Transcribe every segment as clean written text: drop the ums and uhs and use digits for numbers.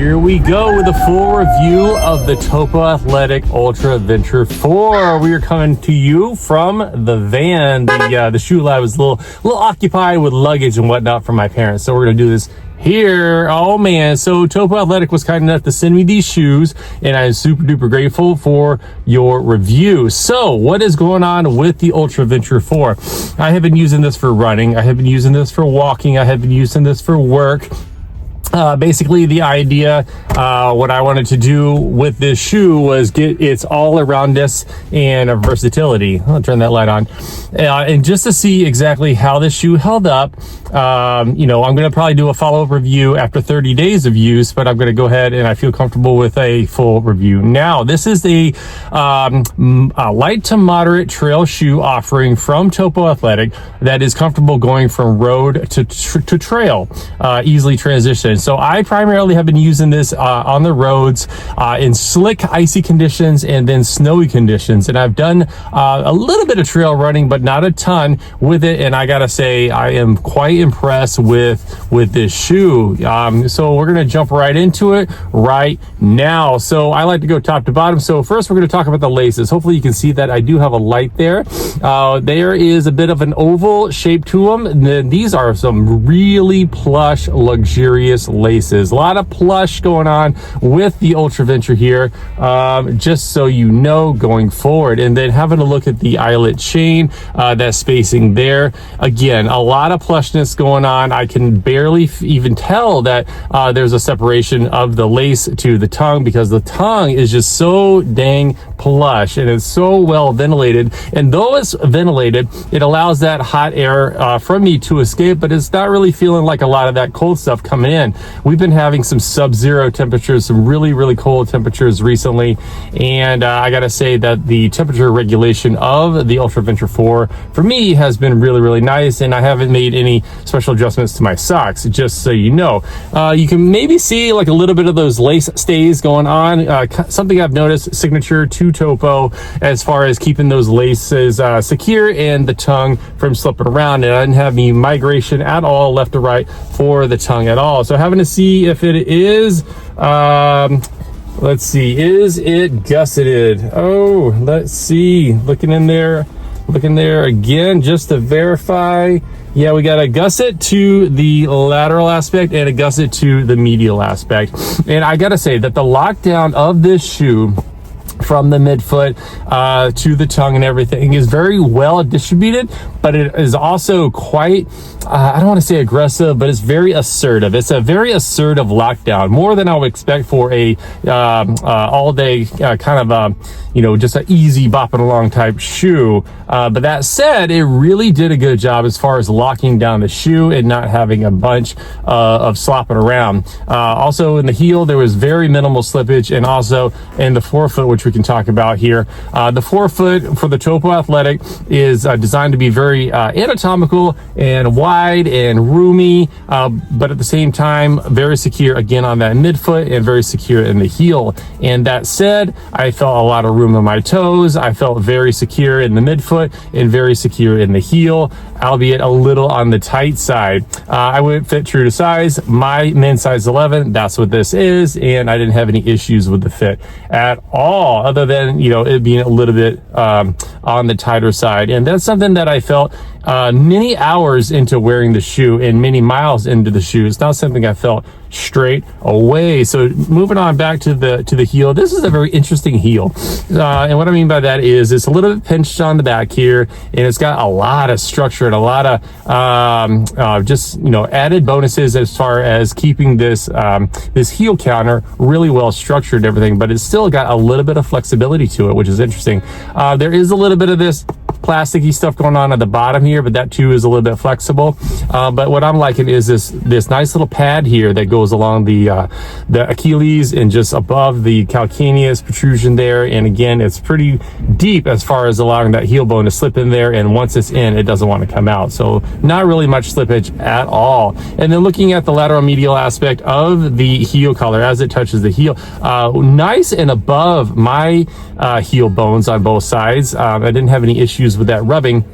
Here we go with a full review of the Topo Athletic Ultraventure 4. We are coming to you from the van. The shoe lab was a little occupied with luggage and whatnot from my parents, so we're gonna do this here. Oh man, so Topo Athletic was kind enough to send me these shoes, and I'm super duper grateful for your review. So what is going on with the Ultraventure 4? I have been using this for running, I have been using this for walking, I have been using this for work. Basically the idea, what I wanted to do with this shoe was get its all aroundness and versatility. I'll turn that light on. And just to see exactly how this shoe held up, I'm going to probably do a follow-up review after 30 days of use, but I'm going to go ahead and I feel comfortable with a full review. Now, this is a light to moderate trail shoe offering from Topo Athletic that is comfortable going from road to trail, easily transition. So I primarily have been using this on the roads in slick, icy conditions and then snowy conditions. And I've done a little bit of trail running, but not a ton with it. And I gotta say, I am quite impressed with this shoe. So we're gonna jump right into it right now. So I like to go top to bottom. So first we're gonna talk about the laces. Hopefully you can see that I do have a light there. There is a bit of an oval shape to them. And then these are some really plush, luxurious laces. A lot of plush going on with the Ultraventure here, just so you know going forward. And then having a look at the eyelet chain, that spacing there, again, a lot of plushness going on. I can barely even tell that there's a separation of the lace to the tongue, because the tongue is just so dang plush and it's so well ventilated. And though it's ventilated, it allows that hot air from me to escape, but it's not really feeling like a lot of that cold stuff coming in. We've been having some sub-zero temperatures, some really cold temperatures recently, and I gotta say that the temperature regulation of the Ultraventure 4 for me has been really nice, and I haven't made any special adjustments to my socks, just so you know. You can maybe see like a little bit of those lace stays going on, something I've noticed signature to Topo as far as keeping those laces secure and the tongue from slipping around, and I didn't have any migration at all left to right for the tongue at all. So having to see if it is, let's see, is it gusseted? Oh, let's see, looking there again, just to verify. Yeah, we got a gusset to the lateral aspect and a gusset to the medial aspect. And I gotta say that the lockdown of this shoe from the midfoot to the tongue and everything is very well distributed, but it is also quite, I don't want to say aggressive, but it's very assertive. It's a very assertive lockdown, more than I would expect for a all day kind of just an easy bopping along type shoe. But that said, it really did a good job as far as locking down the shoe and not having a bunch of slopping around. Also in the heel, there was very minimal slippage, and also in the forefoot, which we can talk about here. The forefoot for the Topo Athletic is designed to be very anatomical and wide and roomy, but at the same time, very secure again on that midfoot and very secure in the heel. And that said, I felt a lot of room on my toes. I felt very secure in the midfoot and very secure in the heel, albeit a little on the tight side. I wouldn't fit true to size. My men's size 11, that's what this is, and I didn't have any issues with the fit at all, other than it being a little bit on the tighter side. And that's something that I felt many hours into wearing the shoe and many miles into the shoe. It's not something I felt straight away. So moving on back to the heel, this is a very interesting heel, and what I mean by that is it's a little bit pinched on the back here, and it's got a lot of structure and a lot of just added bonuses as far as keeping this this heel counter really well structured and everything, but it's still got a little bit of flexibility to it, which is interesting. There is a little bit of this plasticky stuff going on at the bottom here, but that too is a little bit flexible. But what I'm liking is this nice little pad here that goes along the Achilles and just above the calcaneus protrusion there. And again, it's pretty deep as far as allowing that heel bone to slip in there. And once it's in, it doesn't want to come out. So not really much slippage at all. And then looking at the lateral medial aspect of the heel collar as it touches the heel, nice and above my heel bones on both sides. I didn't have any issues with that rubbing.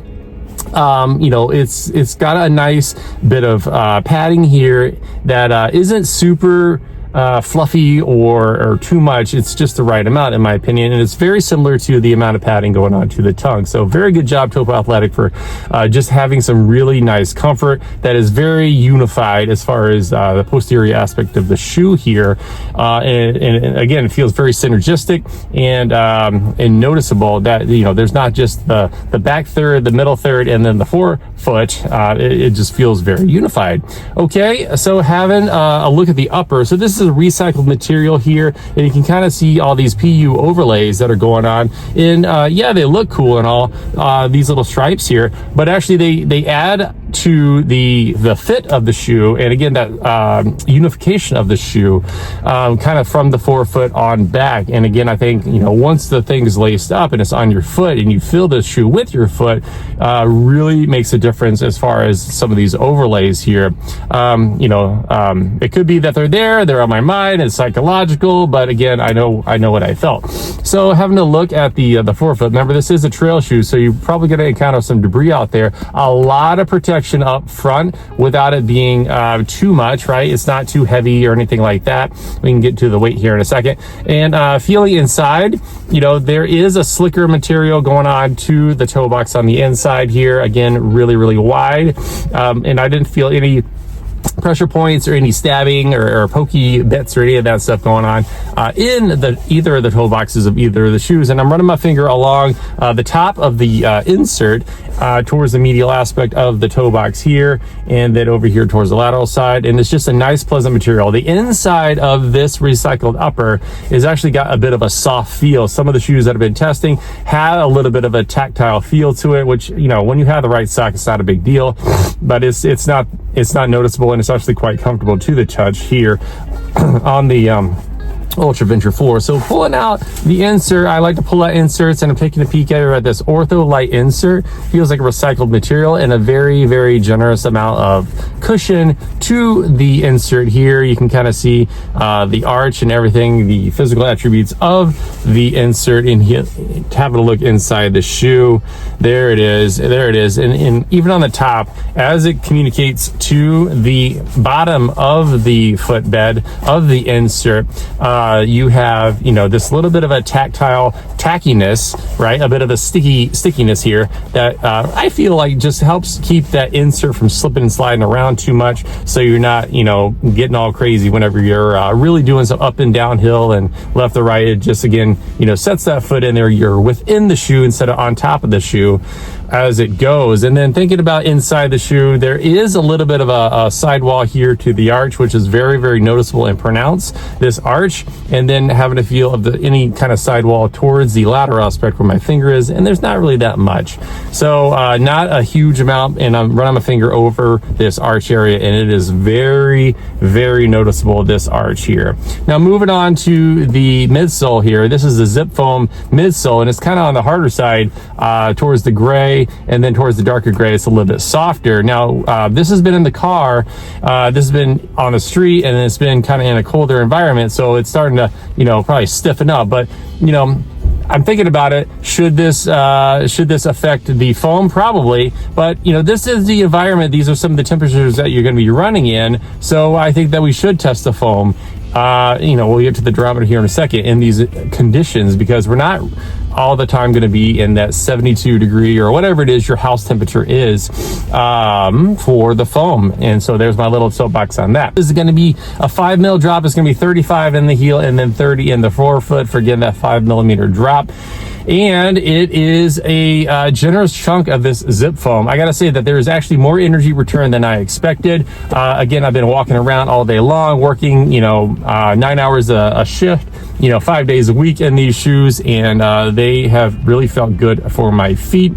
It's got a nice bit of padding here that isn't super fluffy or too much. It's just the right amount, in my opinion, and it's very similar to the amount of padding going on to the tongue. So very good job, Topo Athletic, for just having some really nice comfort that is very unified as far as the posterior aspect of the shoe here, and again, it feels very synergistic and noticeable that, you know, there's not just the back third, the middle third, and then the forefoot. It just feels very unified. Okay, so having a look at the upper. So this is a recycled material here, and you can kind of see all these PU overlays that are going on. And yeah, they look cool and all, these little stripes here, but actually they add to the fit of the shoe, and again, that unification of the shoe, kind of from the forefoot on back. And again, I think, you know, once the thing is laced up and it's on your foot and you feel the shoe with your foot, really makes a difference as far as some of these overlays here. You know, it could be that they're on my mind, it's psychological, but again, I know what I felt. So having a look at the forefoot, remember, this is a trail shoe, so you're probably going to encounter some debris out there. A lot of protection up front without it being too much, right? It's not too heavy or anything like that. We can get to the weight here in a second. And feeling inside, you know, there is a slicker material going on to the toe box on the inside here. Again, really, really wide. And I didn't feel any pressure points or any stabbing or pokey bits or any of that stuff going on in either of the toe boxes of either of the shoes. And I'm running my finger along the top of the insert towards the medial aspect of the toe box here, and then over here towards the lateral side. And it's just a nice, pleasant material. The inside of this recycled upper is actually got a bit of a soft feel. Some of the shoes that I've been testing had a little bit of a tactile feel to it, which, you know, when you have the right sock, it's not a big deal, but it's not noticeable, and it's actually quite comfortable to the touch here on the Ultraventure 4. So pulling out the insert, I like to pull out inserts, and I'm taking a peek at this Ortho Light insert. Feels like a recycled material and a very, very generous amount of cushion to the insert here. You can kind of see the arch and everything, the physical attributes of the insert in here. Having a look inside the shoe, there it is, and even on the top, as it communicates to the bottom of the footbed of the insert, you have, you know, this little bit of a tactile tackiness, right? A bit of a stickiness here that I feel like just helps keep that insert from slipping and sliding around too much, so you're not, you know, getting all crazy whenever you're really doing some up and downhill and left to right. It just, again, you know, sets that foot in there. You're within the shoe instead of on top of the shoe as it goes. And then thinking about inside the shoe, there is a little bit of a sidewall here to the arch, which is very, very noticeable and pronounced, this arch, and then having a feel of any kind of sidewall towards the lateral aspect where my finger is, and there's not really that much. So not a huge amount, and I'm running my finger over this arch area, and it is very, very noticeable, this arch here. Now moving on to the midsole here. This is the zip foam midsole, and it's kind of on the harder side towards the gray, and then towards the darker gray, it's a little bit softer. Now, this has been in the car, this has been on the street, and it's been kind of in a colder environment, so it's starting to, you know, probably stiffen up. But, you know, I'm thinking about it. Should this affect the foam? Probably. But, you know, this is the environment. These are some of the temperatures that you're going to be running in. So I think that we should test the foam. You know, we'll get to the durometer here in a second in these conditions, because we're not all the time going to be in that 72 degree or whatever it is your house temperature is for the foam. And so there's my little soapbox on that. This is going to be a 5 mil drop. It's going to be 35 in the heel and then 30 in the forefoot for getting that 5 millimeter drop. And it is a generous chunk of this zip foam. I gotta say that there is actually more energy return than I expected. Again, I've been walking around all day long, working, you know, 9 hours a shift, you know, 5 days a week in these shoes, and they have really felt good for my feet.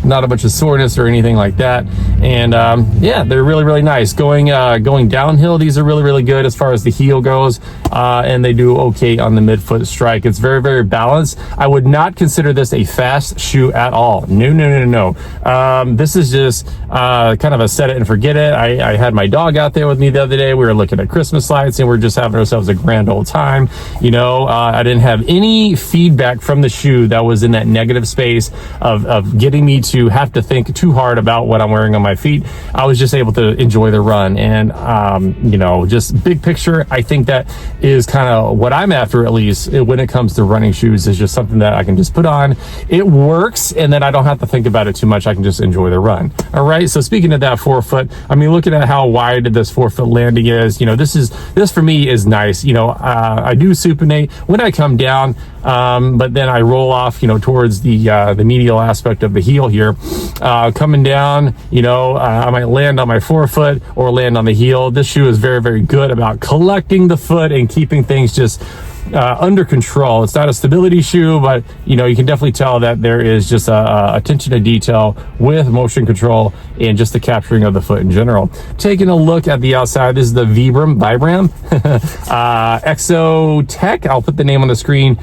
Not a bunch of soreness or anything like that. And yeah, they're really, really nice. Going downhill, these are really, really good as far as the heel goes, and they do okay on the midfoot strike. It's very, very balanced. I would not consider this a fast shoe at all. No. This is just kind of a set it and forget it. I had my dog out there with me the other day. We were looking at Christmas lights, and we're just having ourselves a grand old time. You know, I didn't have any feedback from the shoe that was in that negative space of getting me to have to think too hard about what I'm wearing on my feet. I was just able to enjoy the run. And, you know, just big picture, I think that is kind of what I'm after, at least when it comes to running shoes, is just something that I can just put on. It works, and then I don't have to think about it too much. I can just enjoy the run. All right. So speaking of that forefoot, I mean, looking at how wide this forefoot landing is, you know, this for me is nice. You know, I do supinate when I come down, but then I roll off, you know, towards the medial aspect of the heel here. Coming down, you know, I might land on my forefoot or land on the heel. This shoe is very, very good about collecting the foot and keeping things just under control. It's not a stability shoe, but you know, you can definitely tell that there is just a attention to detail with motion control and just the capturing of the foot in general. Taking a look at the outside, this is the Vibram Exo Tech. I'll put the name on the screen.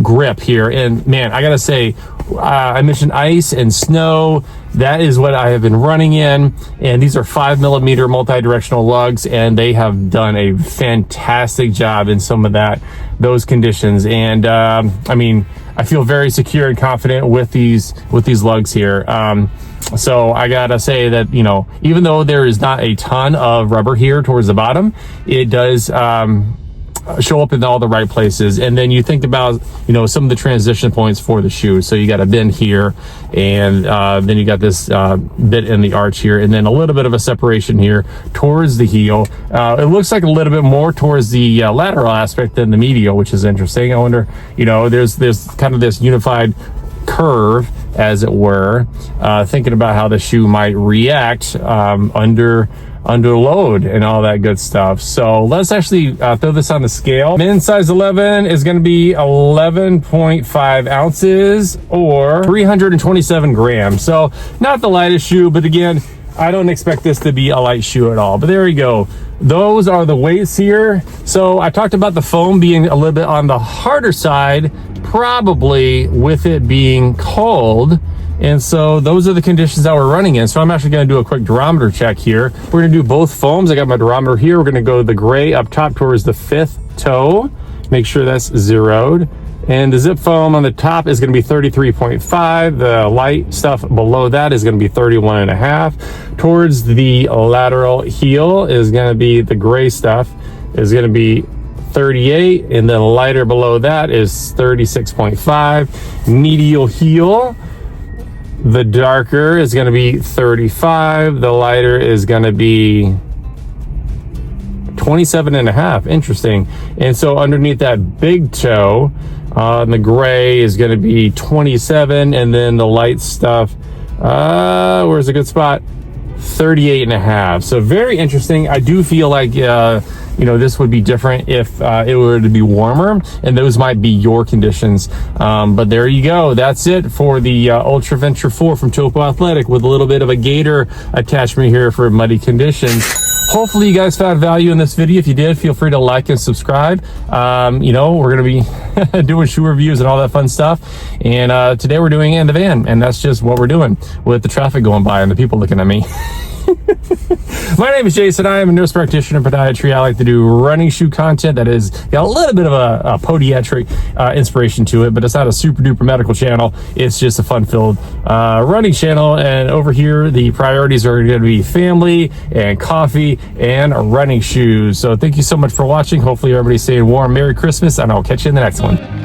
Grip here, and man, I gotta say, I mentioned ice and snow. That is what I have been running in, and these are 5mm multi-directional lugs, and they have done a fantastic job in some of those conditions. And I mean, I feel very secure and confident with these lugs here. So I gotta say that, you know, even though there is not a ton of rubber here towards the bottom, it does show up in all the right places. And then you think about, you know, some of the transition points for the shoe. So you got a bend here, and then you got this bit in the arch here, and then a little bit of a separation here towards the heel. It looks like a little bit more towards the lateral aspect than the medial, which is interesting. I wonder, you know, there's kind of this unified curve, as it were, thinking about how the shoe might react under load and all that good stuff. So let's actually throw this on the scale. Men's size 11 is going to be 11.5 ounces or 327 grams. So not the lightest shoe, but again, I don't expect this to be a light shoe at all. But there you go. Those are the weights here. So I talked about the foam being a little bit on the harder side, probably with it being cold. And so those are the conditions that we're running in. So I'm actually going to do a quick durometer check here. We're going to do both foams. I got my durometer here. We're going to go the gray up top towards the 5th toe. Make sure that's zeroed. And the zip foam on the top is going to be 33.5. The light stuff below that is going to be 31.5. Towards the lateral heel is going to be the gray stuff is going to be 38. And then lighter below that is 36.5. Medial heel, the darker is going to be 35. The lighter is going to be 27.5. Interesting. And so underneath that big toe, the gray is going to be 27. And then the light stuff, where's a good spot? 38.5. So very interesting. I do feel like, you know, this would be different if it were to be warmer, and those might be your conditions. But there you go. That's it for the Ultraventure 4 from Topo Athletic, with a little bit of a gator attachment here for muddy conditions. Hopefully you guys found value in this video. If you did, feel free to like and subscribe. You know, we're going to be doing shoe reviews and all that fun stuff. And today we're doing it in the van, and that's just what we're doing with the traffic going by and the people looking at me. My name is Jason. I am a nurse practitioner in podiatry. I like to do running shoe content that is got a little bit of a podiatric inspiration to it, but it's not a super duper medical channel. It's just a fun-filled running channel. And over here, the priorities are going to be family and coffee and running shoes. So thank you so much for watching. Hopefully everybody's staying warm. Merry Christmas, and I'll catch you in the next one.